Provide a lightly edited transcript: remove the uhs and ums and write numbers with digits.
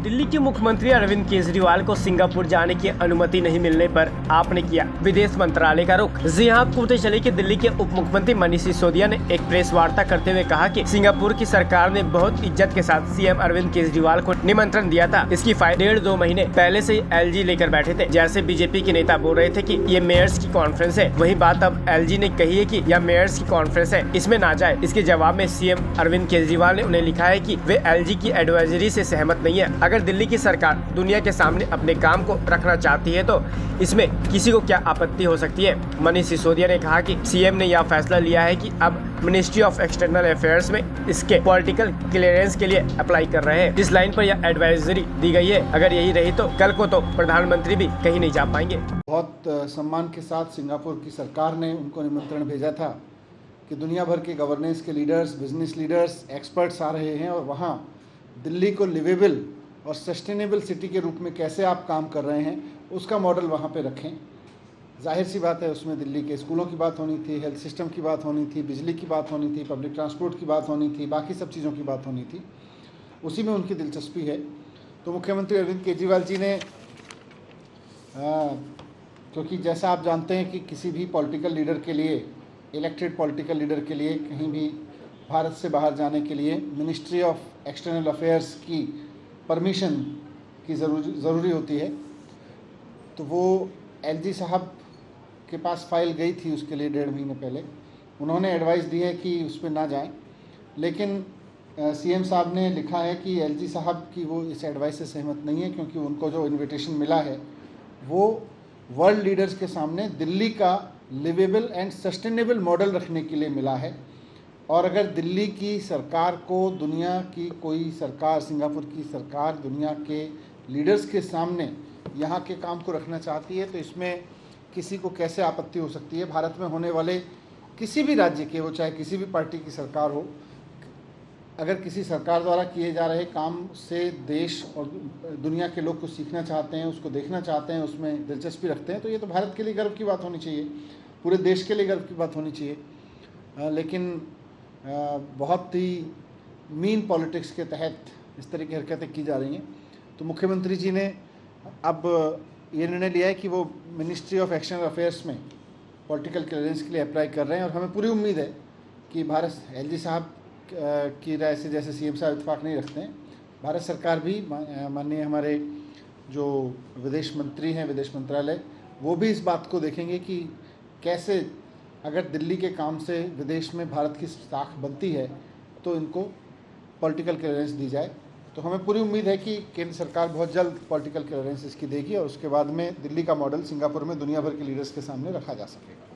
दिल्ली के मुख्यमंत्री अरविंद केजरीवाल को सिंगापुर जाने की अनुमति नहीं मिलने पर आपने किया विदेश मंत्रालय का रुख। जी हां, आपको पता चले कि दिल्ली के उप मुख्यमंत्री मनीष सिसोदिया ने एक प्रेस वार्ता करते हुए कहा कि सिंगापुर की सरकार ने बहुत इज्जत के साथ सीएम अरविंद केजरीवाल को निमंत्रण दिया था। इसकी फाइल 1.5-2 महीने पहले से एलजी लेकर बैठे थे। जैसे बीजेपी के नेता बोल रहे थे कि ये मेयर्स की कॉन्फ्रेंस है, वही बात अब एलजी ने कही है कि यह मेयर्स की कॉन्फ्रेंस है, इसमें ना जाए। इसके जवाब में सीएम अरविंद केजरीवाल ने उन्हें लिखा है कि वे एलजी की एडवाइजरी से सहमत नहीं है। अगर दिल्ली की सरकार दुनिया के सामने अपने काम को रखना चाहती है तो इसमें किसी को क्या आपत्ति हो सकती है। मनीष सिसोदिया ने कहा कि सीएम ने यह फैसला लिया है कि अब मिनिस्ट्री ऑफ एक्सटर्नल अफेयर्स में इसके पॉलिटिकल क्लियरेंस के लिए अप्लाई कर रहे हैं। जिस लाइन पर यह एडवाइजरी दी गई है, अगर यही रही तो कल को तो प्रधानमंत्री भी कहीं नहीं जा पाएंगे। बहुत सम्मान के साथ सिंगापुर की सरकार ने उनको निमंत्रण भेजा था कि दुनिया भर के गवर्नेंस के लीडर्स, बिजनेस लीडर्स, एक्सपर्ट्स आ रहे हैं और वहाँ दिल्ली को लिवेबल और सस्टेनेबल सिटी के रूप में कैसे आप काम कर रहे हैं उसका मॉडल वहाँ पे रखें। जाहिर सी बात है, उसमें दिल्ली के स्कूलों की बात होनी थी, हेल्थ सिस्टम की बात होनी थी, बिजली की बात होनी थी, पब्लिक ट्रांसपोर्ट की बात होनी थी, बाकी सब चीज़ों की बात होनी थी। उसी में उनकी दिलचस्पी है। तो मुख्यमंत्री अरविंद केजरीवाल जी ने क्योंकि जैसा आप जानते हैं कि किसी भी पॉलिटिकल लीडर के लिए, इलेक्टेड पॉलिटिकल लीडर के लिए कहीं भी भारत से बाहर जाने के लिए मिनिस्ट्री ऑफ एक्सटर्नल अफेयर्स की परमिशन की ज़रूरी होती है। तो वो एलजी साहब के पास फाइल गई थी उसके लिए 1.5 महीने पहले। उन्होंने एडवाइस दी है कि उस पर ना जाएं, लेकिन सीएम साहब ने लिखा है कि एलजी साहब की वो इस एडवाइस से सहमत नहीं है, क्योंकि उनको जो इनविटेशन मिला है वो वर्ल्ड लीडर्स के सामने दिल्ली का लिवेबल एंड सस्टेनेबल मॉडल रखने के लिए मिला है। और अगर दिल्ली की सरकार को दुनिया की कोई सरकार, सिंगापुर की सरकार दुनिया के लीडर्स के सामने यहाँ के काम को रखना चाहती है तो इसमें किसी को कैसे आपत्ति हो सकती है। भारत में होने वाले किसी भी राज्य के, वो चाहे किसी भी पार्टी की सरकार हो, अगर किसी सरकार द्वारा किए जा रहे काम से देश और दुनिया के लोग कुछ सीखना चाहते हैं, उसको देखना चाहते हैं, उसमें दिलचस्पी रखते हैं, तो ये तो भारत के लिए गर्व की बात होनी चाहिए, पूरे देश के लिए गर्व की बात होनी चाहिए। लेकिन बहुत ही मीन पॉलिटिक्स के तहत इस तरह की हरकतें की जा रही हैं। तो मुख्यमंत्री जी ने अब ये निर्णय लिया है कि वो मिनिस्ट्री ऑफ एक्सटर्नल अफेयर्स में पॉलिटिकल क्लियरेंस के लिए अप्लाई कर रहे हैं। और हमें पूरी उम्मीद है कि भारत, एलजी साहब की राय से जैसे सीएम साहब इत्तेफाक नहीं रखते हैं, भारत सरकार भी, माननीय हमारे जो विदेश मंत्री हैं, विदेश मंत्रालय, वो भी इस बात को देखेंगे कि कैसे अगर दिल्ली के काम से विदेश में भारत की साख बनती है तो इनको पॉलिटिकल क्लियरेंस दी जाए। तो हमें पूरी उम्मीद है कि केंद्र सरकार बहुत जल्द पॉलिटिकल क्लियरेंस इसकी देगी और उसके बाद में दिल्ली का मॉडल सिंगापुर में दुनिया भर के लीडर्स के सामने रखा जा सकेगा।